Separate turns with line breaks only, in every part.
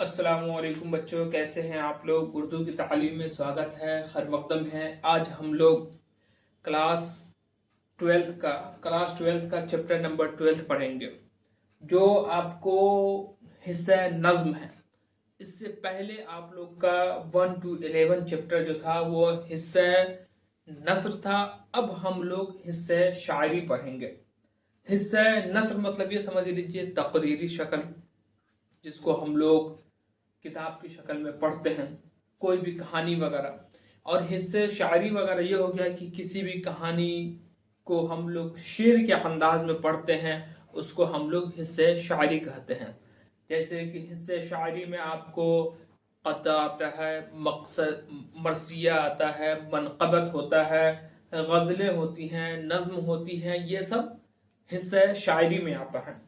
अस्सलाम वालेकुम बच्चों, कैसे हैं आप लोग। उर्दू की तालीम में स्वागत है, खैर मकदम है। आज हम लोग क्लास क्लास ट्वेल्थ का चैप्टर नंबर 12 पढ़ेंगे, जो आपको हिस्सा नज़्म है। इससे पहले आप लोग का 1 to 11 चैप्टर जो था वो हिस्सा नस्र था। अब हम लोग हिस्सा शायरी पढ़ेंगे। हिस्सा नस्र मतलब ये समझ लीजिए तकरीरी शक्ल, जिसको हम लोग किताब की शक्ल में पढ़ते हैं, कोई भी कहानी वगैरह। और हिस्से शायरी वगैरह ये हो गया कि किसी भी कहानी को हम लोग शेर के अंदाज में पढ़ते हैं, उसको हम लोग हिस्से शायरी कहते हैं। जैसे कि हिस्से शायरी में आपको क़त्ता आता है, मकसद मरसिया आता है, मनक़बत होता है, गज़लें होती हैं, नज़्म होती हैं, ये सब हिस्से शायरी में आता है।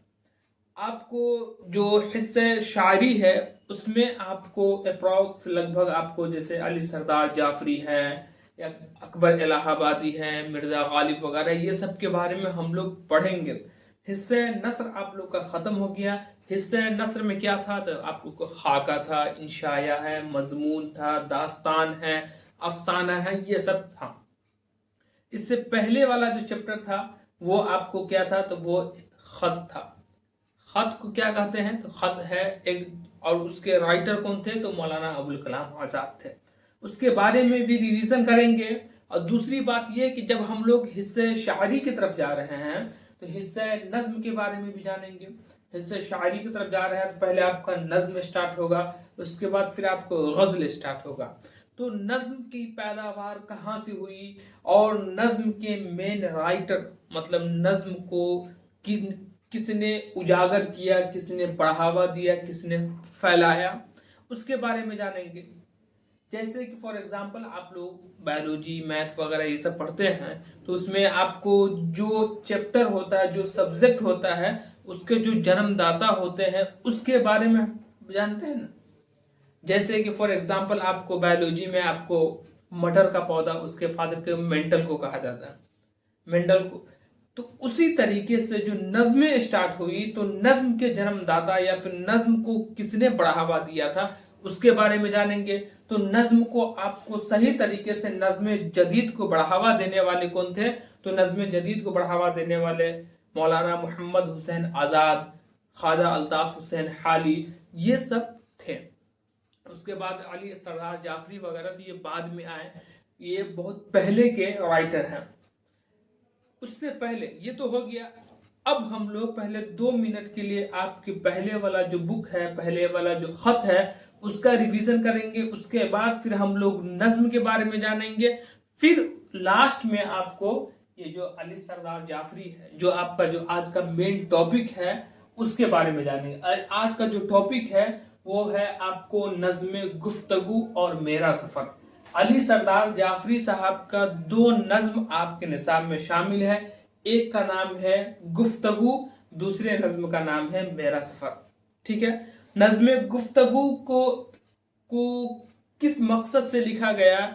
आपको जो हिस्से शायरी है उसमें आपको अप्रॉक्स लगभग आपको जैसे अली सरदार जाफरी है या अकबर इलाहाबादी है, मिर्ज़ा गालिब वगैरह, ये सब के बारे में हम लोग पढ़ेंगे। हिस्से नस्र आप लोग का ख़त्म हो गया। हिस्से नस्र में क्या था, तो आप लोग को खाका था, इंशाया है, मजमून था, दास्तान है, अफसाना है, ये सब था। इससे पहले वाला जो चैप्टर था वो आपको क्या था, तो वो खत था। खत को क्या कहते हैं, तो खत है एक, और उसके राइटर कौन थे, तो मौलाना अबुल कलाम आज़ाद थे। उसके बारे में भी रिवीजन करेंगे। और दूसरी बात यह कि जब हम लोग हिस्से शायरी की तरफ जा रहे हैं तो हिस्से नज्म के बारे में भी जानेंगे। हिस्से शायरी की तरफ जा रहे हैं तो पहले आपका नज्म स्टार्ट होगा, उसके बाद फिर आपको गज़ल स्टार्ट होगा। तो नज्म की पैदावार कहाँ से हुई और नज्म के मेन राइटर मतलब नज्म को किसने उजागर किया, किसने बढ़ावा दिया, किसने फैलाया, उसके बारे में जानेंगे। जैसे कि फॉर एग्जांपल आप लोग बायोलॉजी, मैथ वगैरह ये सब पढ़ते हैं, तो उसमें आपको जो चैप्टर होता है, जो सब्जेक्ट होता है, उसके जो जन्मदाता होते हैं उसके बारे में जानते हैं ना। जैसे कि फॉर एग्जांपल आपको बायोलॉजी में आपको मटर का पौधा, उसके फादर के मेंटल को कहा जाता है, मेंडल को। तो उसी तरीके से जो नज़्में स्टार्ट हुई, तो नज्म के जन्मदाता या फिर नज्म को किसने बढ़ावा दिया था उसके बारे में जानेंगे। तो नज्म को आपको सही तरीके से नज्म जदीद को बढ़ावा देने वाले कौन थे, तो नज्म जदीद को बढ़ावा देने वाले मौलाना मोहम्मद हुसैन आज़ाद, ख्वाजा अल्ताफ हुसैन हाली, ये सब थे। उसके बाद अली सरदार जाफरी वगैरह, तो ये बाद में आए, ये बहुत पहले के राइटर हैं। उससे पहले ये तो हो गया। अब हम लोग पहले 2 मिनट के लिए आपके पहले वाला जो बुक है, पहले वाला जो खत है, उसका रिवीजन करेंगे। उसके बाद फिर हम लोग नज्म के बारे में जानेंगे। फिर लास्ट में आपको ये जो अली सरदार जाफरी है, जो आपका जो आज का मेन टॉपिक है, उसके बारे में जानेंगे। आज का जो टॉपिक है वो है आपको नज्म गुफ्तगू और मेरा सफर। अली सरदार जाफरी साहब का 2 नज्म आपके निसाब में शामिल है। एक का नाम है गुफ्तगू, दूसरे नज्म का नाम है मेरा सफर। ठीक है। नज्म गुफ्तगू को किस मकसद से लिखा गया,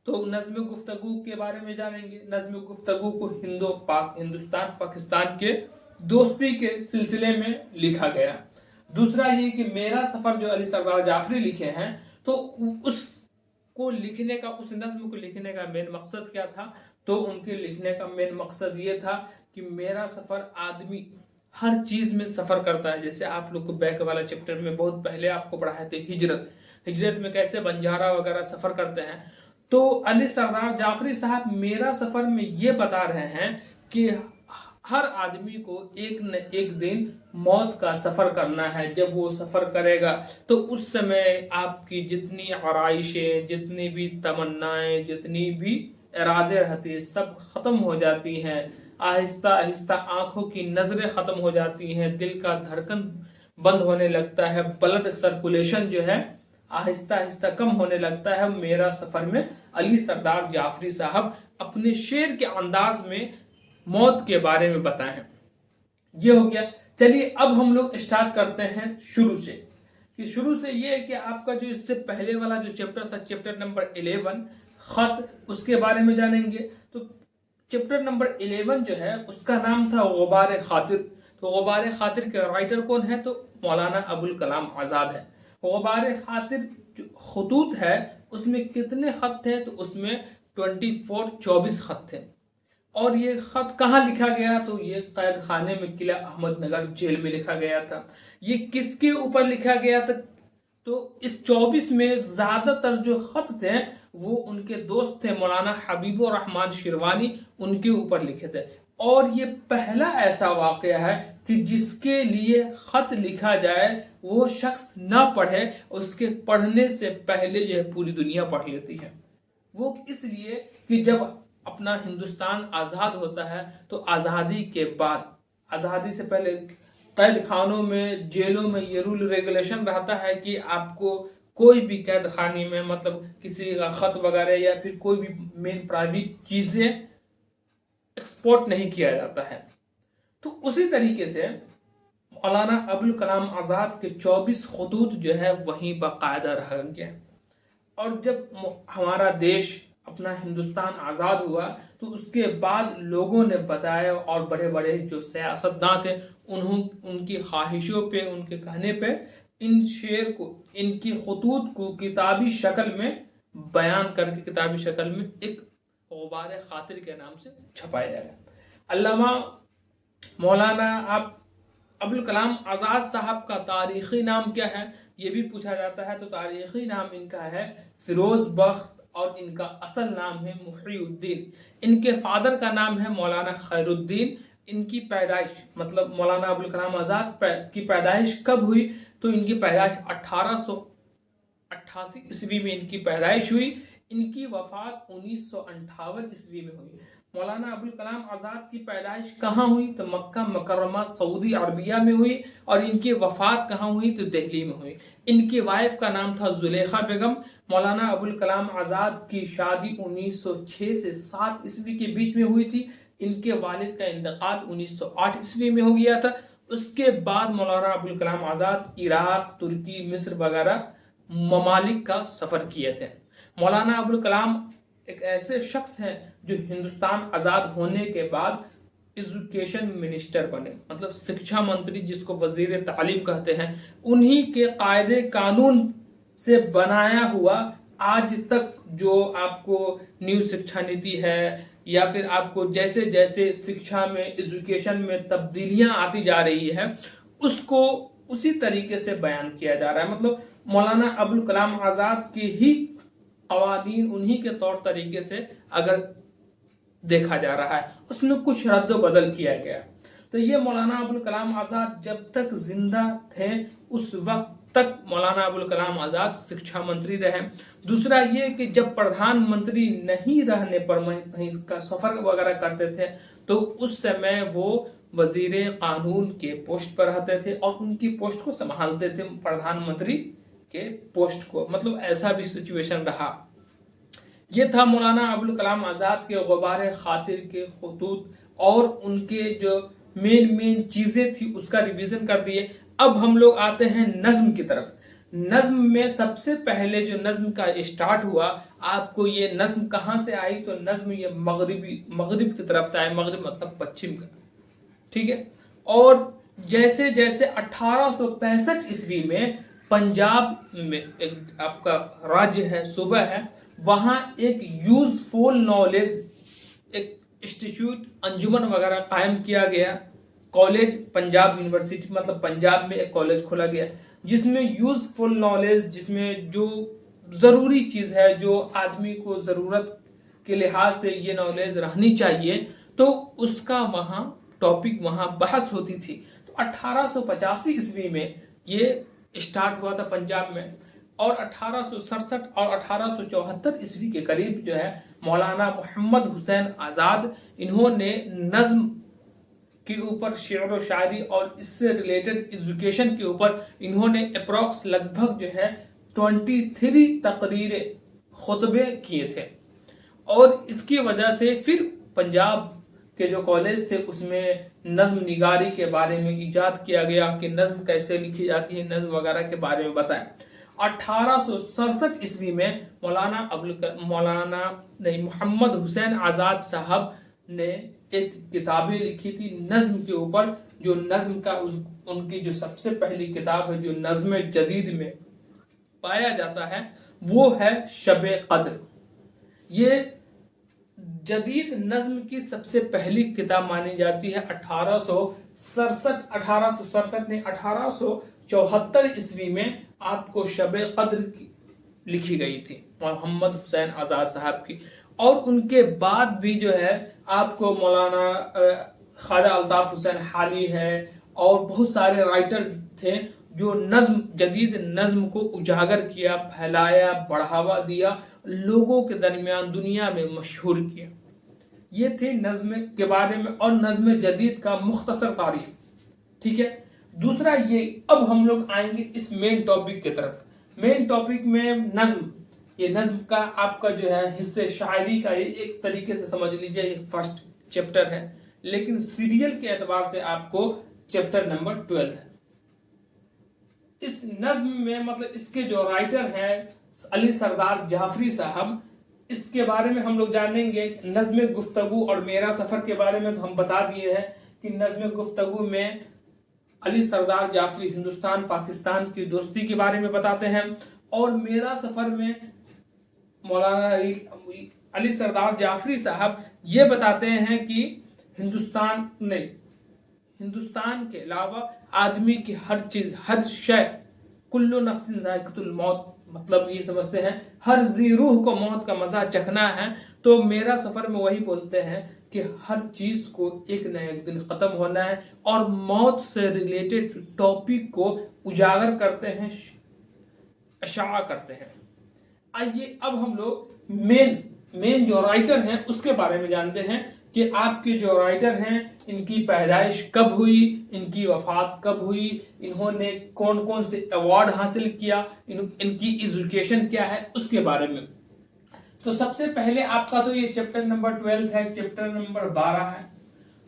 तो नज्म गुफ्तगू के बारे में जानेंगे। नज्म गुफ्तगू को हिंदुस्तान पाकिस्तान के दोस्ती के सिलसिले में लिखा गया। दूसरा ये कि मेरा सफर जो अली सरदार जाफरी लिखे हैं, तो उस उस नज्म को लिखने का मेन मकसद क्या था, तो उनके लिखने का मेन मकसद ये था कि मेरा सफर, आदमी हर चीज में सफर करता है। जैसे आप लोग को बैक वाला चैप्टर में बहुत पहले आपको पढ़ाए थे हिजरत में कैसे बंजारा वगैरह सफर करते हैं। तो अली सरदार जाफरी साहब मेरा सफर में ये बता रहे हैं कि हर आदमी को एक न एक दिन मौत का सफर करना है। जब वो सफर करेगा तो उस समय आपकी जितनी आराइशें, जितनी भी तमन्नाएं, जितनी भी इरादे रहते हैं, सब खत्म हो जाती हैं। आहिस्ता आहिस्ता आंखों की नजरें खत्म हो जाती हैं, दिल का धड़कन बंद होने लगता है, ब्लड सर्कुलेशन जो है आहिस्ता आहिस्ता कम होने लगता है। मेरा सफर में अली सरदार जाफरी साहब अपने शेर के अंदाज में मौत के बारे में बताएं। ये हो गया। चलिए अब हम लोग स्टार्ट करते हैं शुरू से। कि शुरू से ये है कि आपका जो इससे पहले वाला जो चैप्टर था, चैप्टर नंबर 11 खत, उसके बारे में जानेंगे। तो चैप्टर नंबर 11 जो है उसका नाम था गुबार खातिर। तो गुबार खातिर के राइटर कौन है, तो मौलाना अबुल कलाम आज़ाद है। غبار خاطر جو خطوط ہے اس میں کتنے خط تھے؟ تو اس میں 24 خط تھے. اور یہ خط کہاں لکھا گیا؟ تو یہ قید خانے میں قلعہ احمد نگر جیل میں لکھا گیا تھا. یہ کس کے اوپر لکھا گیا تھا؟ تو اس 24 میں زیادہ تر جو خط تھے وہ ان کے دوست تھے مولانا حبیب الرحمن شیروانی، ان کے اوپر لکھے تھے. اور یہ پہلا ایسا واقعہ ہے کہ جس کے لیے خط لکھا جائے وہ شخص نہ پڑھے، اس کے پڑھنے سے پہلے جو ہے پوری دنیا پڑھ لیتی ہے. وہ اس لیے کہ جب اپنا ہندوستان آزاد ہوتا ہے تو آزادی کے بعد، آزادی سے پہلے قید خانوں میں، جیلوں میں یہ رول ریگولیشن رہتا ہے کہ آپ کو کوئی بھی قید خانے میں مطلب کسی کا خط وغیرہ یا پھر کوئی بھی مین پرائیویٹ چیزیں ایکسپورٹ نہیں کیا جاتا ہے. تو اسی طریقے سے مولانا ابوالکلام آزاد کے 24 خطوط جو ہے وہیں باقاعدہ رہ گئے. اور جب ہمارا دیش اپنا ہندوستان آزاد ہوا تو اس کے بعد لوگوں نے بتایا اور بڑے بڑے جو سیاستداں تھے ان کی خواہشوں پہ، ان کے کہنے پہ ان شعر کو، ان کی خطوط کو کتابی شکل میں بیان کر کے کتابی شکل میں ایک غبار خاطر کے نام سے چھپایا گیا. علامہ مولانا ابوالکلام آزاد صاحب کا تاریخی نام کیا ہے یہ بھی پوچھا جاتا ہے. تو تاریخی نام ان کا ہے فیروز بخت اور ان کا اصل نام ہے محی الدین. ان کے فادر کا نام ہے مولانا خیر الدین. ان کی پیدائش مطلب مولانا ابوالکلام آزاد کی پیدائش کب ہوئی؟ تو ان کی پیدائش 1888 عیسوی میں ان کی پیدائش ہوئی. ان کی وفات 1958 عیسوی میں ہوئی. مولانا ابوالکلام آزاد کی پیدائش کہاں ہوئی؟ تو مکہ مکرمہ سعودی عربیہ میں ہوئی. اور ان کی وفات کہاں ہوئی؟ تو دہلی میں ہوئی. ان کی وائف کا نام تھا زلیخا بیگم. مولانا ابوالکلام آزاد کی شادی 1906 سے 7 عیسوی کے بیچ میں ہوئی تھی. ان کے والد کا انتقال 1908 عیسوی میں ہو گیا تھا. اس کے بعد مولانا ابوالکلام آزاد عراق، ترکی، مصر وغیرہ ممالک کا سفر کیے تھے. مولانا ابوالکلام ایک ایسے شخص ہیں جو ہندوستان آزاد ہونے کے بعد ایجوکیشن منسٹر بنے، مطلب سکشا منتری جس کو وزیر تعلیم کہتے ہیں. انہی کے قاعدے قانون سے بنایا ہوا آج تک جو آپ کو نیو سکشا نیتی ہے یا پھر آپ کو جیسے جیسے سکشا میں، ایجوکیشن میں تبدیلیاں آتی جا رہی ہے اس کو اسی طریقے سے بیان کیا جا رہا ہے. مطلب مولانا ابوالکلام آزاد کی ہی قوانین، انہی کے طور طریقے سے اگر دیکھا جا رہا ہے، اس میں کچھ رد و بدل کیا گیا. تو یہ مولانا ابوالکلام آزاد جب تک زندہ تھے اس وقت تک مولانا ابوالکلام آزاد سکشا منتری رہے. دوسرا یہ کہ جب پردھان منتری نہیں رہنے پر کہیں کا سفر وغیرہ کرتے تھے تو اس سمے وہ وزیر قانون کے پوسٹ پر رہتے تھے اور ان کی پوسٹ کو سنبھالتے تھے، پردھان منتری کے پوسٹ کو. مطلب ایسا بھی سچویشن رہا. یہ تھا مولانا ابوالکلام آزاد کے غبار خاطر کے خطوط اور ان کے جو مین چیزیں تھی اس کا ریویژن کر دیے. اب ہم لوگ آتے ہیں نظم کی طرف. نظم میں سب سے پہلے جو نظم کا اسٹارٹ ہوا، آپ کو یہ نظم کہاں سے آئی؟ تو نظم یہ مغرب کی طرف سے آئی. مغرب مطلب پچھم کا، ٹھیک ہے. اور جیسے جیسے 1865 عیسوی میں پنجاب میں ایک آپ کا راجیہ ہے، صوبہ ہے، وہاں ایک یوزفل نالج ایک انسٹیٹیوٹ، انجمن وغیرہ قائم کیا گیا. کالج پنجاب یونیورسٹی مطلب پنجاب میں ایک کالج کھولا گیا جس میں یوزفل نالج، جس میں جو ضروری چیز ہے، جو آدمی کو ضرورت کے لحاظ سے یہ نالج رہنی چاہیے، تو اس کا وہاں ٹاپک، وہاں بحث ہوتی تھی. تو 1885 عیسوی میں یہ اسٹارٹ ہوا تھا پنجاب میں. اور 1867 اور 1874 عیسوی کے قریب جو ہے مولانا محمد حسین آزاد، انہوں نے نظم کے اوپر، شعر و شاعری اور اس سے ریلیٹڈ ایجوکیشن کے اوپر انہوں نے اپروکس لگ بھگ جو ہے 23 تقریریں، خطبے کیے تھے. اور اس کی وجہ سے پھر پنجاب کے جو کالج تھے اس میں نظم نگاری کے بارے میں ایجاد کیا گیا کہ نظم کیسے لکھی جاتی ہے، نظم وغیرہ کے بارے میں بتائیں. 1867 عیسوی میں محمد حسین آزاد صاحب نے ایک کتابیں لکھی تھی نظم کے اوپر، جو نظم کا ان کی جو سب سے پہلی کتاب ہے جو نظم جدید میں पाया जाता है वो है शब कद्र। ये जदीद नज्म की सबसे पहली किताब मानी जाती है। 1874 ईस्वी में आपको शब कद्र की लिखी गई थी मोहम्मद हुसैन आज़ाद साहब की। और उनके बाद भी जो है आपको मौलाना ख्वाजा अल्ताफ हुसैन हाली है और बहुत सारे राइटर थे जो नज्म जदीद नज्म को उजागर किया, फैलाया, बढ़ावा दिया, लोगों के दरमियान दुनिया में मशहूर किया। ये थे नज्म के बारे में और नज्म जदीद का मुख्तसर तारीफ। ठीक है, दूसरा ये, अब हम लोग आएंगे इस मेन टॉपिक की तरफ। मेन टॉपिक में नज्म, ये नज्म का आपका जो है हिस्से शायरी का ये एक तरीके से समझ लीजिए ये फर्स्ट चैप्टर है, लेकिन सीरियल के एतबार से आपको चैप्टर नंबर 12 है। इस नज्म में मतलब इसके जो राइटर हैं अली सरदार जाफरी साहब, इसके बारे में हम लोग जानेंगे। नज्म गुफ्तगू और मेरा सफर के बारे में तो हम बता दिए हैं कि नज्म गुफ्तगू में अली सरदार जाफरी हिंदुस्तान पाकिस्तान की दोस्ती के बारे में बताते हैं, और मेरा सफर में मौलाना अली सरदार जाफरी साहब ये बताते हैं कि हिंदुस्तान के अलावा आदमी की हर चीज, हर शय, कुल्लु नफ्सिन ज़ाइक़तुल मौत, मतलब ये समझते हैं हर जी रूह को मौत का मजा चखना है। तो मेरा सफर में वही बोलते हैं कि हर चीज को एक न एक दिन खत्म होना है, और मौत से रिलेटेड टॉपिक को उजागर करते हैं, अशाआ करते हैं। आइए अब हम लोग मेन जो राइटर हैं उसके बारे में जानते हैं कि आपके जो राइटर हैं इनकी पैदाइश कब हुई, इनकी वफात कब हुई, इन्होंने कौन कौन से अवार्ड हासिल किया, इनकी एजुकेशन क्या है, उसके बारे में। तो सबसे पहले आपका तो ये चैप्टर नंबर 12 है, चैप्टर नंबर 12 है।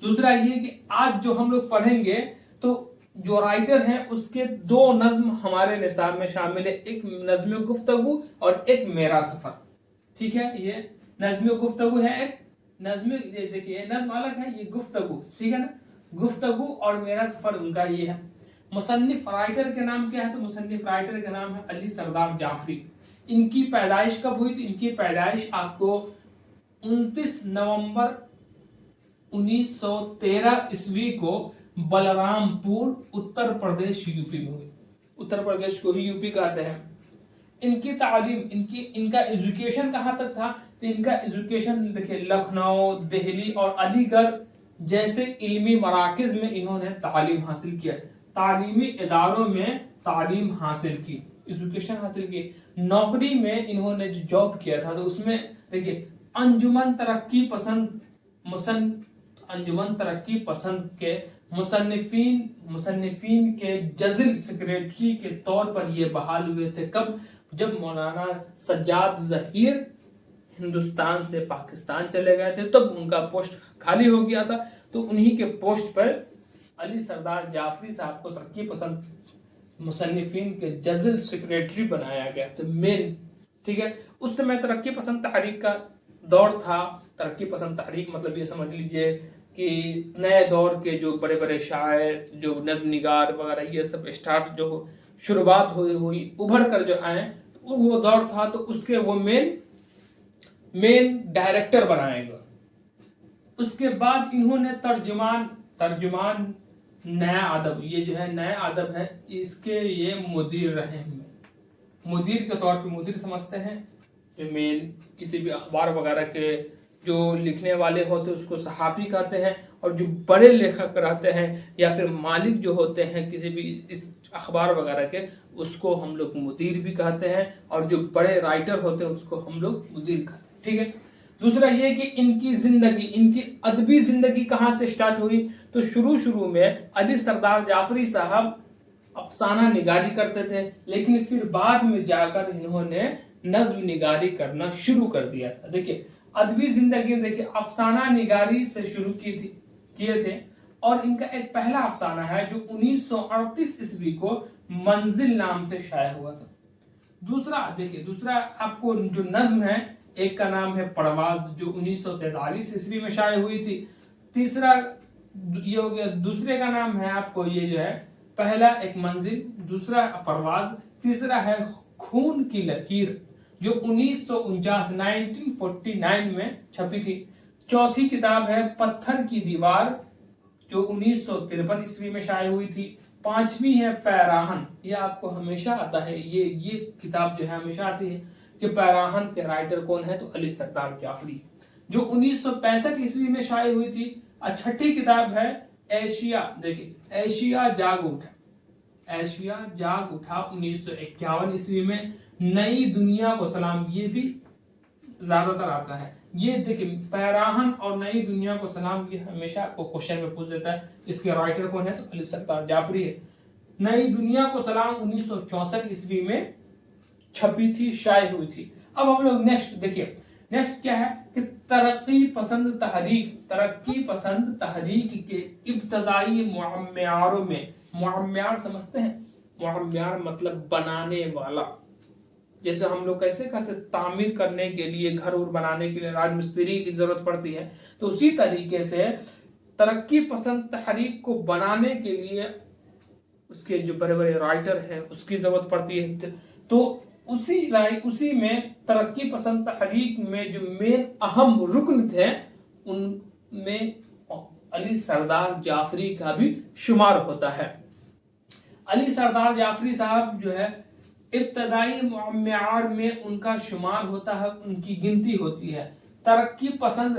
दूसरा ये कि आज जो हम लोग पढ़ेंगे तो जो राइटर हैं उसके दो नज्म हमारे निसाब में शामिल है, एक नज्म गुफ्तगू और एक मेरा सफर। ठीक है, ये नज्म गुफ्तगू है, एक नज्म, ये देखिए नज्म अलग है, ये गुफ्तगू, ठीक है ना, गुफ्तगू और मेरा सफर उनका ये है। मुसन्निफ राइटर के नाम क्या है, तो मुसन्निफ राइटर का नाम है अली सरदार जाफरी। इनकी पैदाइश कब हुई, तो इनकी पैदाइश आपको 29 नवंबर 1913 ईस्वी को बलरामपुर उत्तर प्रदेश यूपी में हुई। उत्तर प्रदेश को ही यूपी कहते हैं। इनकी तालीम, इनका एजुकेशन कहाँ तक था, तो इनका एजुकेशन देखिए लखनऊ, दिल्ली और अलीगढ़ जैसे इल्मी मराकज में इन्होंने तालीम हासिल किया, तालीमी इदारों में तालीम हासिल की, एजुकेशन हासिल की। नौकरी में इन्होंने जो जॉब किया था तो उसमें देखिए अंजुमन तरक्की पसंद के मुसन्निफीन के जजिल सेक्रेटरी के तौर पर ये बहाल हुए थे। कब, जब मौलाना सज्जाद ज़हीर हिंदुस्तान से पाकिस्तान चले गए थे तब उनका पोस्ट खाली हो गया था, तो उन्हीं के पोस्ट पर अली सरदार जाफरी साहब को तरक्की पसंद मुसन्निफीन के जजिल सेक्रेटरी बनाया गया। तो मेन, ठीक है, उस समय तरक्की पसंद तहरीक का दौर था। तरक्की पसंद तहरीक मतलब ये समझ लीजिए कि नए दौर के जो बड़े बड़े शायर, जो नज़्म निगार वगैरह ये सब स्टार्ट जो शुरुआत हुई उभर कर जो आए, तो वो दौर था। तो उसके वो मेन डायरेक्टर बनाएगा। उसके बाद इन्होंने तर्जुमान नया अदब, ये जो है नया अदब है, इसके ये मुदीर रहे हैं। मुदीर के तौर पे, मुदीर समझते हैं जो मेन किसी भी अखबार वगैरह के जो लिखने वाले होते हैं उसको सहाफ़ी कहते हैं, और जो बड़े लेखक रहते हैं या फिर मालिक जो होते हैं किसी भी इस अखबार वगैरह के, उसको हम लोग मुदीर भी कहते हैं, और जो बड़े राइटर होते हैं उसको हम लोग मुदीर कहते हैं। ठीक है, दूसरा ये कि इनकी अदबी जिंदगी कहाँ से स्टार्ट हुई, तो शुरू में अली सरदार जाफरी साहब अफसाना निगारी करते थे, लेकिन फिर बाद में जाकर इन्होंने नज्म निगारी करना शुरू कर दिया था। देखिए अदबी जिंदगी में देखिए अफसाना निगारी से शुरू किए थे, और इनका एक पहला अफसाना है जो 1938 ईस्वी को मंजिल नाम से शाया हुआ था। दूसरा आपको जो नज्म है, एक का नाम है परवाज जो 1943 ईस्वी में शाया हुई थी। तीसरा ये हो गया, दूसरे का नाम है आपको ये जो है, पहला एक मंजिल, दूसरा परवाज, तीसरा है खून की लकीर जो 1949 में छपी थी। चौथी किताब है पत्थर की दीवार जो 1953 ईस्वी में शाये हुई थी। पांचवी है पैराहन, ये आपको हमेशा आता है, ये किताब जो है हमेशा आती है कि पैराहन के राइटर कौन है, तो अली सरदार जाफरी, जो 1965 ईस्वी में शाये हुई थी। और छठी किताब है एशिया, देखिए एशिया जाग उठा, एशिया जाग उठा 1951 ईस्वी में। नई दुनिया को सलाम, ये भी ज्यादातर आता है। ये देखिए पैराहन और नई दुनिया को सलाम, ये हमेशा आपको क्वेश्चन में पूछ देता है, इसके राइटर कौन है, तो अली सरदार जाफरी है। नई दुनिया को सलाम 1964 ईस्वी में छपी थी, शाये हुई थी। अब हम लोग नेक्स्ट देखिए, नेक्स्ट क्या है कि तरक्की पसंद तहरीक के इब्तदाई मुअम्मारों में, मुअम्मार समझते हैं, मुअम्मार मतलब बनाने वाला, जैसे हम लोग कैसे कहते हैं तामीर करने के लिए, घर उर बनाने के लिए राजमिस्त्री की जरूरत पड़ती है, तो उसी तरीके से तरक्की पसंद तहरीक को बनाने के लिए उसके जो बड़े बड़े राइटर हैं उसकी जरूरत पड़ती है। तो उसी में तरक्की पसंद तहरीक में जो मेन अहम रुकन थे उनमें अली सरदार जाफरी का भी शुमार होता है। अली सरदार जाफरी साहब जो है इब्तदाई मुअम्मार में उनका शुमार होता है, उनकी गिनती होती है। तरक्की पसंद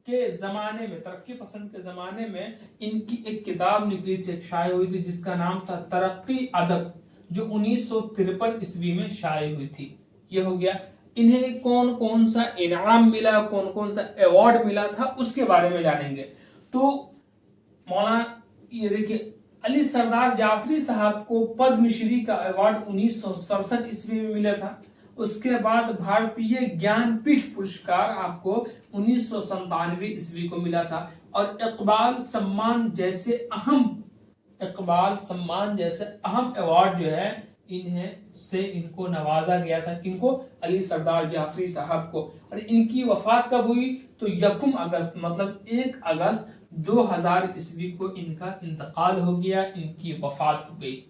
के जमाने में इनकी एक किताब निकली थी, शाये हुई थी, जिसका नाम था तरक्की अदब, जो 1953 ईस्वी में शाये हुई थी। ये हो गया। इन्हें कौन कौन सा इनाम मिला, कौन कौन सा अवार्ड मिला था, उसके बारे में जानेंगे। तो मौलाना ये देखिए अली सरदार जाफरी साहब को पद्मश्री का अवार्ड 1967 ईस्वी में मिला था। उसके बाद भारतीय ज्ञानपीठ पुरस्कार आपको 1997 ईस्वी को मिला था। और इकबाल सम्मान जैसे अहम अवार्ड जो है इनको नवाजा गया था। किनको? अली सरदार जाफरी साहब को। और इनकी वफात कब हुई? तो 1 अगस्त मतलब 1 अगस्त 2000 ईस्वी को इनका इंतकाल हो गया, इनकी वफात हो गई।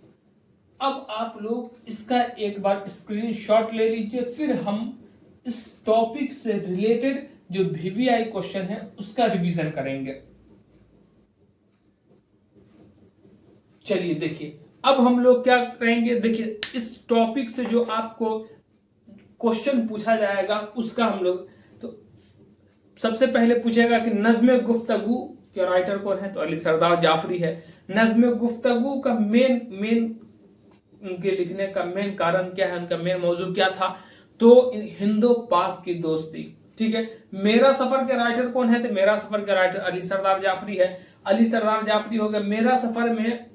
अब आप लोग इसका एक बार स्क्रीनशॉट ले लीजिए, फिर हम इस टॉपिक से रिलेटेड जो VVI क्वेश्चन है उसका रिवीजन करेंगे। चलिए देखिए, अब हम लोग क्या करेंगे, देखिए इस टॉपिक से जो आपको क्वेश्चन पूछा जाएगा उसका हम लोग, तो सबसे पहले पूछेगा कि नज़्म गुफ्तगू के राइटर कौन है, तो अली सरदार जाफरी है। नज़्म गुफ्तगू का मेन उनके लिखने का मेन कारण क्या है, उनका मेन मौजू क्या था, तो हिंदो पाक की दोस्ती। ठीक है। मेरा सफर के राइटर कौन है, तो मेरा सफर के राइटर अली सरदार जाफरी है। अली सरदार जाफरी हो गया। मेरा सफर में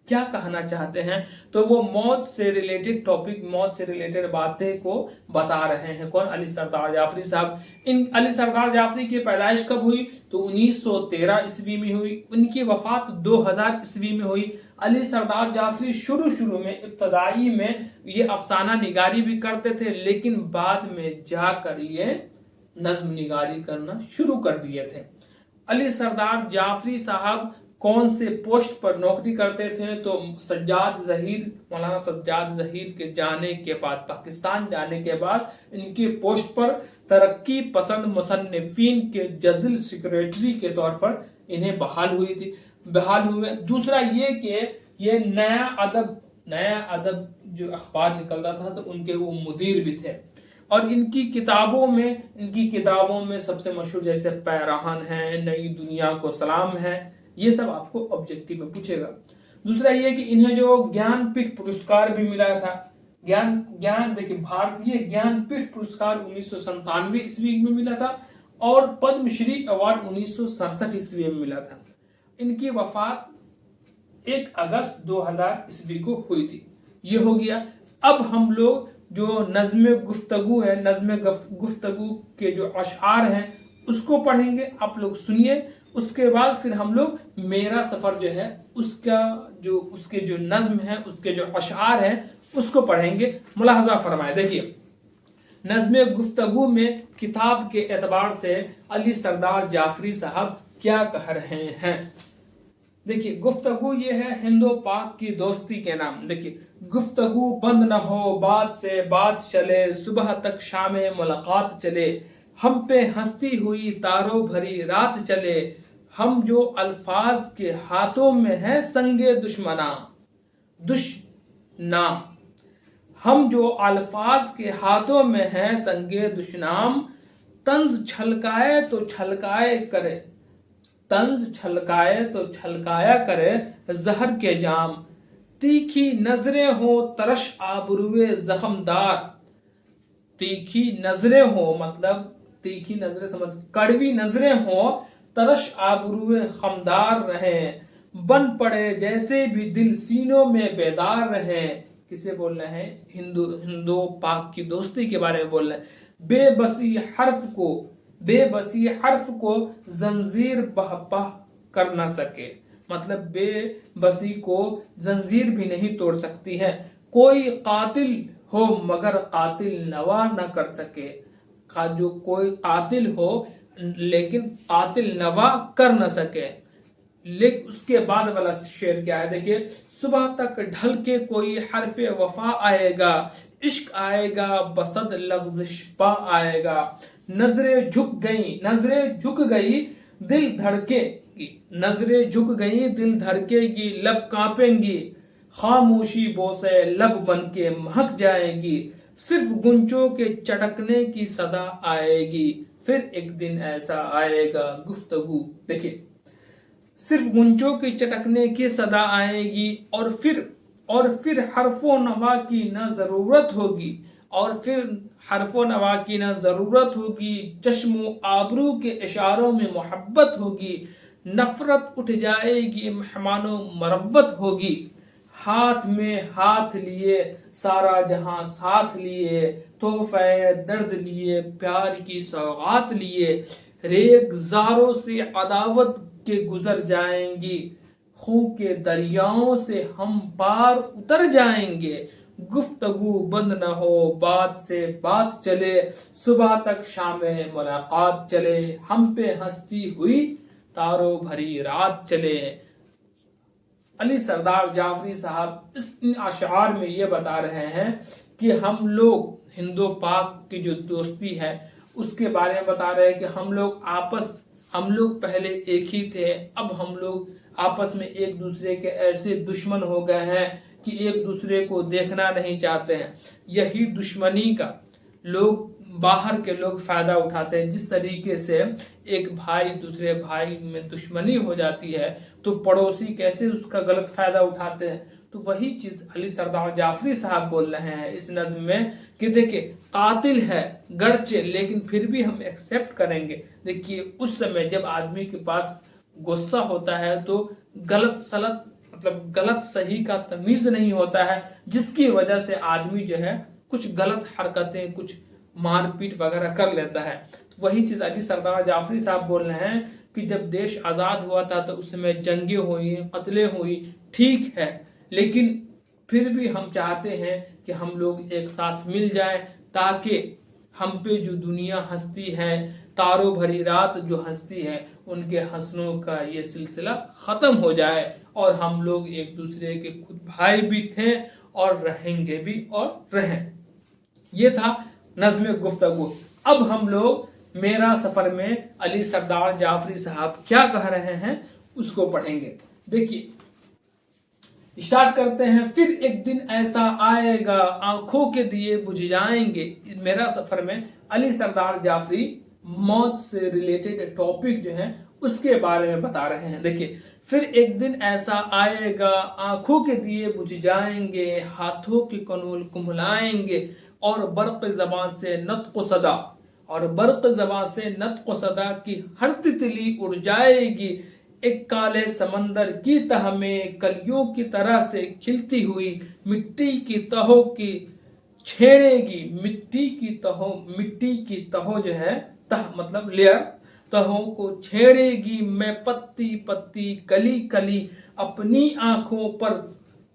क्या कहना चाहते हैं, तो वो मौत से रिलेटेड टॉपिक, मौत से रिलेटेड बातें को बता रहे हैं। कौन? अली सरदार जाफरी साहब। इन अली सरदार जाफरी की पैदाइश कब हुई, तो 1913 ईस्वी में हुई। उनकी वफात 2000 ईस्वी में हुई। अली सरदार जाफरी शुरू में इब्तदाई में ये अफसाना निगारी भी करते थे, लेकिन बाद में जाकर ये नज्म निगारी करना शुरू कर दिए थे। अली सरदार जाफरी साहब कौन से पोस्ट पर नौकरी करते थे, तो मौलाना सज्जाद जहीर के जाने के बाद, पाकिस्तान जाने के बाद इनके पोस्ट पर तरक्की पसंद मुसन्निफीन के जजिल सेक्रेटरी के तौर पर इन्हें बहाल हुए। दूसरा ये कि ये नया अदब जो अखबार निकलता था तो उनके वो मुदीर भी थे। और इनकी किताबों में सबसे मशहूर जैसे पैराहन है, नई दुनिया को सलाम है, ये सब आपको ऑब्जेक्टिव में पूछेगा। दूसरा ये कि इन्हें जो ज्ञानपीठ पुरस्कार भी मिला था, देखिए भारतीय ज्ञानपीठ पुरस्कार 1997 ईस्वी में मिला था और पद्मश्री अवार्ड 1967 ईस्वी में मिला था। इनकी वफात 1 अगस्त 2000 ईस्वी को हुई थी। ये हो गया। अब हम लोग जो नज़्म गुफ्तगू है, नज़्म गुफ्तगू के जो अशआर हैं उसको पढ़ेंगे। आप लोग सुनिए। उसके बाद फिर हम लोग मेरा सफर जो है उसके जो नज्म है, उसके जो अशआर हैं उसको पढ़ेंगे। मुलाहजा फरमाए। देखिए नज़्म गुफ्तगू में किताब के एतबार से अली सरदार जाफरी साहब क्या कह रहे हैं। देखिए गुफ्तगू ये है हिंदो पाक की दोस्ती के नाम। देखिए گفتگو بند نہ ہو بات سے بات چلے صبح تک شام ملاقات چلے ہم پہ ہنستی ہوئی تاروں بھری رات چلے ہم جو الفاظ کے ہاتھوں میں ہیں سنگے دشنام ہم جو الفاظ کے ہاتھوں میں ہیں سنگے دشنام طنز چھلکائے تو چھلکائے کرے طنز چھلکائے تو چھلکایا کرے زہر کے جام تیکھی نظریں ہوں ترش آبروئے زخمدار تیکھی نظریں ہوں مطلب تیکھی نظریں سمجھ کڑوی نظریں ہوں ترش آبروئے خمدار رہیں بن پڑے جیسے بھی دل سینوں میں بیدار رہیں کسے بول رہے ہیں ہندو پاک کی دوستی کے بارے میں بول رہے ہیں بے بسی حرف کو زنجیر بہ کر نہ سکے مطلب بے بسی کو زنجیر بھی نہیں توڑ سکتی ہے کوئی قاتل ہو مگر قاتل نوا نہ کر سکے جو کوئی قاتل ہو لیکن قاتل نوا کر نہ سکے لیکن اس کے بعد والا شعر کیا ہے دیکھیے صبح تک ڈھل کے کوئی حرف وفا آئے گا عشق آئے گا بسد لغزش پا آئے گا نظریں جھک گئی دل دھڑکے گی نظریں جھک گئی دل دھڑکے گی لب کانپیں گی خاموشی بوسے لب بن کے مہک جائے گی صرف گنچوں کے چٹکنے کی صدا آئے گی پھر ایک دن ایسا آئے گا گفتگو دیکھیے صرف گنچوں کے چٹکنے کی صدا آئے گی اور پھر حرف و نوا کی نہ ضرورت ہوگی چشم و آبرو کے اشاروں میں محبت ہوگی نفرت اٹھ جائے گی مہمان و مروت ہوگی ہاتھ میں ہاتھ لیے سارا جہاں ساتھ لیے تحفہ درد لیے پیار کی سوغات لیے ریگ زاروں سے عداوت کے گزر جائیں گی خون کے دریاؤں سے ہم پار اتر جائیں گے گفتگو بند نہ ہو بات سے بات چلے صبح تک شام ملاقات چلے ہم پہ ہنستی ہوئی تاروں بھری رات چلے علی سردار جعفری صاحب ان اشعار میں یہ بتا رہے ہیں کہ ہم لوگ ہندو پاک کی جو دوستی ہے اس کے بارے میں بتا رہے ہیں کہ ہم لوگ پہلے ایک ہی تھے اب ہم لوگ آپس میں ایک دوسرے کے ایسے دشمن ہو گئے ہیں کہ ایک دوسرے کو دیکھنا نہیں چاہتے ہیں یہی دشمنی کا باہر کے لوگ فائدہ اٹھاتے ہیں جس طریقے سے ایک بھائی دوسرے بھائی میں دشمنی ہو جاتی ہے تو پڑوسی کیسے اس کا غلط فائدہ اٹھاتے ہیں تو وہی چیز علی سردار جعفری صاحب بول رہے ہیں اس نظم میں کہ دیکھیں قاتل ہے گرچہ لیکن پھر بھی ہم ایکسیپٹ کریں گے دیکھیے اس سمے جب آدمی کے پاس غصہ ہوتا ہے تو غلط صحیح کا تمیز نہیں ہوتا ہے جس کی وجہ سے آدمی جو ہے کچھ غلط حرکتیں کچھ مار پیٹ وغیرہ کر لیتا ہے وہی چیز علی سردار جعفری صاحب بول رہے ہیں کہ جب دیش آزاد ہوا تھا تو اس میں جنگیں ہوئی قتلیں ہوئی ٹھیک ہے لیکن پھر بھی ہم چاہتے ہیں کہ ہم لوگ ایک ساتھ مل جائیں تاکہ ہم پہ جو دنیا ہنستی ہے تاروں بھری رات جو ہنستی ہے ان کے ہنسنوں کا یہ سلسلہ ختم ہو جائے اور ہم لوگ ایک دوسرے کے خود بھائی بھی تھے اور رہیں گے بھی اور رہیں یہ تھا نظم گفتگو اب ہم لوگ میرا سفر میں علی سردار جعفری صاحب کیا کہہ رہے ہیں اس کو پڑھیں گے دیکھیے اسٹارٹ کرتے ہیں پھر ایک دن ایسا آئے گا آنکھوں کے دیے بجھ جائیں گے میرا سفر میں علی سردار جعفری موت سے ریلیٹڈ ٹاپک جو ہے اس کے بارے میں بتا رہے ہیں دیکھیے پھر ایک دن ایسا آئے گا آنکھوں کے دیے بجھ جائیں گے ہاتھوں کے کنول کملائیں گے اور برق زبان سے نطق صدا کی ہر تتلی اڑ جائے گی ایک کالے سمندر کی تہ میں کلیوں کی طرح سے کھلتی ہوئی مٹی کی تہوں کی چھیڑے گی مٹی کی تہوں جو ہے تہ مطلب لیئر تہوں کو چھیڑے گی میں پتی پتی کلی کلی اپنی آنکھوں پر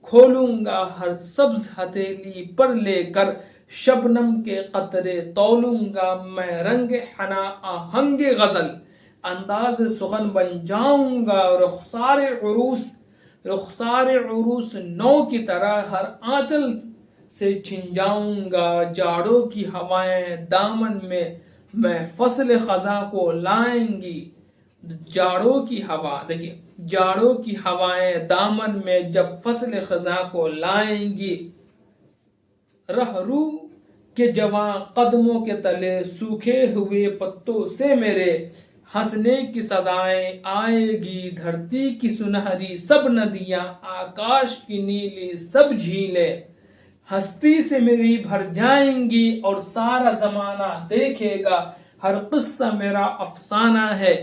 کھولوں گا ہر سبز ہتھیلی پر لے کر شبنم کے قطرے تولوں گا میں رنگ حنا آہنگ غزل انداز سخن بن جاؤں گا رخسار عروس رخسار عروس نو کی طرح ہر آنچل سے چھن جاؤں گا، جاڑوں کی ہوائیں دامن میں فصل خزاں کو لائیں گی، جاڑوں کی ہوا دیکھیے، جاڑوں کی ہوائیں دامن میں جب فصل خزاں کو لائیں گی، رہ رو کے جواں قدموں کے تلے سوکھے ہوئے پتوں سے میرے ہنسنے کی صدائیں آئے گی، دھرتی کی سنہری سب ندیاں، آکاش کی نیلی سب جھیلیں ہستی سے میری بھر جائیں گی، اور سارا زمانہ دیکھے گا ہر قصہ میرا افسانہ ہے،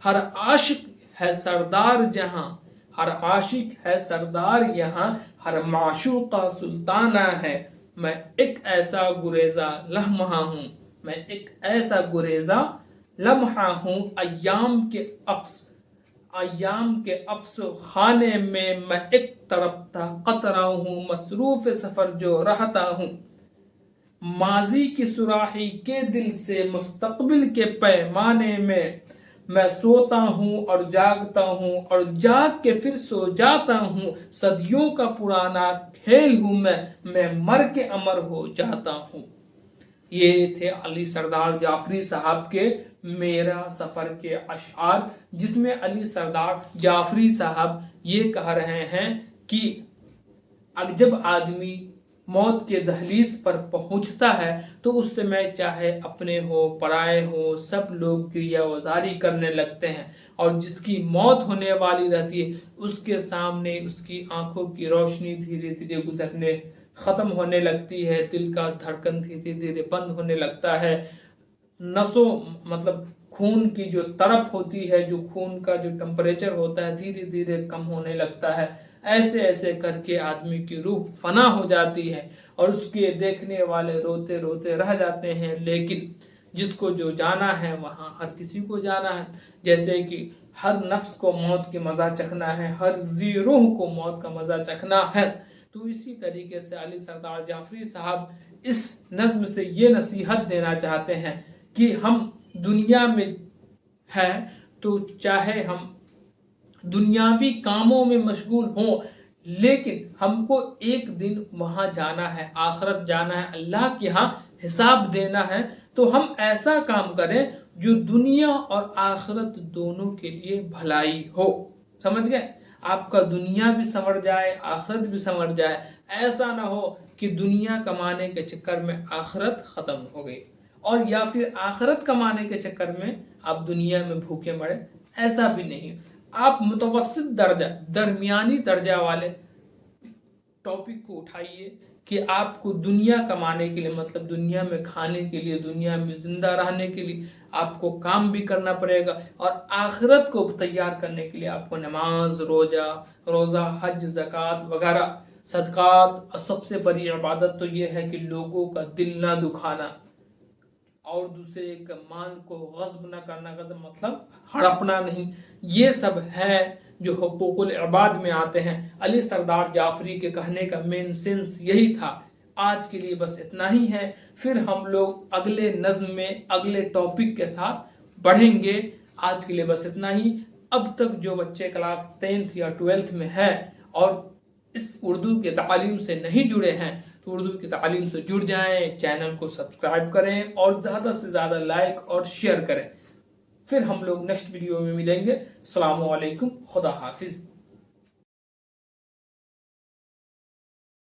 ہر عاشق ہے سردار جہاں، ہر عاشق ہے سردار یہاں، ہر معشوقہ سلطانہ ہے، میں ایک ایسا گریزہ لمحہ ہوں، میں ایک ایسا گریزہ لمحہ ہوں، ایام کے افس خانے میں ایک تڑپتا قطرہ ہوں، مصروف سفر جو رہتا ہوں، ماضی کی سراحی کے دل سے مستقبل کے پیمانے میں سوتا ہوں اور جاگتا ہوں، اور جاگ کے پھر سو جاتا ہوں، صدیوں کا پرانا کھیل ہوں میں مر کے امر ہو جاتا ہوں۔ یہ تھے علی سردار جعفری صاحب کے میرا سفر کے اشعار، جس میں علی سردار جعفری صاحب یہ کہہ رہے ہیں کہ جب آدمی موت کے دہلیز پر پہنچتا ہے تو اس میں چاہے اپنے ہو پرائے ہو سب لوگ کریا وزاری کرنے لگتے ہیں، اور جس کی موت ہونے والی رہتی ہے اس کے سامنے اس کی آنکھوں کی روشنی دھیرے دھیرے گزرنے ختم ہونے لگتی ہے، دل کا دھڑکن دھیرے دھیرے بند ہونے لگتا ہے، نسوں مطلب خون کی جو طرف ہوتی ہے، جو خون کا جو ٹمپریچر ہوتا ہے دھیرے دھیرے کم ہونے لگتا ہے، ایسے ایسے کر کے آدمی کی روح فنا ہو جاتی ہے، اور اس کے دیکھنے والے روتے روتے رہ جاتے ہیں، لیکن جس کو جو جانا ہے وہاں ہر کسی کو جانا ہے، جیسے کہ ہر نفس کو موت کے مزہ چکھنا ہے، ہر ذی روح کو موت کا مزہ چکھنا ہے، تو اسی طریقے سے علی سردار جعفری صاحب اس نظم سے یہ نصیحت دینا چاہتے ہیں کہ ہم دنیا میں ہیں تو چاہے ہم دنیاوی کاموں میں مشغول ہوں، لیکن ہم کو ایک دن وہاں جانا ہے، آخرت جانا ہے، اللہ کے ہاں حساب دینا ہے، تو ہم ایسا کام کریں جو دنیا اور آخرت دونوں کے لیے بھلائی ہو، سمجھ گئے؟ آپ کا دنیا بھی سنور جائے، آخرت بھی سنور جائے، ایسا نہ ہو کہ دنیا کمانے کے چکر میں آخرت ختم ہو گئی، اور یا پھر آخرت کمانے کے چکر میں آپ دنیا میں بھوکے مرے، ایسا بھی نہیں۔ آپ متوسط درجہ، درمیانی درجہ والے ٹاپک کو اٹھائیے کہ آپ کو دنیا کمانے کے لیے، مطلب دنیا میں کھانے کے لیے، دنیا میں زندہ رہنے کے لیے آپ کو کام بھی کرنا پڑے گا، اور آخرت کو تیار کرنے کے لیے آپ کو نماز، روزہ، حج، زکوٰۃ وغیرہ صدقات، اور سب سے بڑی عبادت تو یہ ہے کہ لوگوں کا دل نہ دکھانا، اور دوسرے کے مال کو غصب نہ کرنا، غصب مطلب ہڑپنا نہیں، یہ سب ہے جو حقوق العباد میں آتے ہیں۔ علی سردار جعفری کے کہنے کا مین سینس یہی تھا۔ آج کے لیے بس اتنا ہی ہے، پھر ہم لوگ اگلے نظم میں اگلے ٹاپک کے ساتھ بڑھیں گے۔ آج کے لیے بس اتنا ہی۔ اب تک جو بچے کلاس 10th یا 12th میں ہیں اور اس اردو کے تعلیم سے نہیں جڑے ہیں تو اردو کی تعلیم سے جڑ جائیں، چینل کو سبسکرائب کریں اور زیادہ سے زیادہ لائک اور شیئر کریں۔ پھر ہم لوگ نیکسٹ ویڈیو میں ملیں گے۔ السلام علیکم، خدا حافظ۔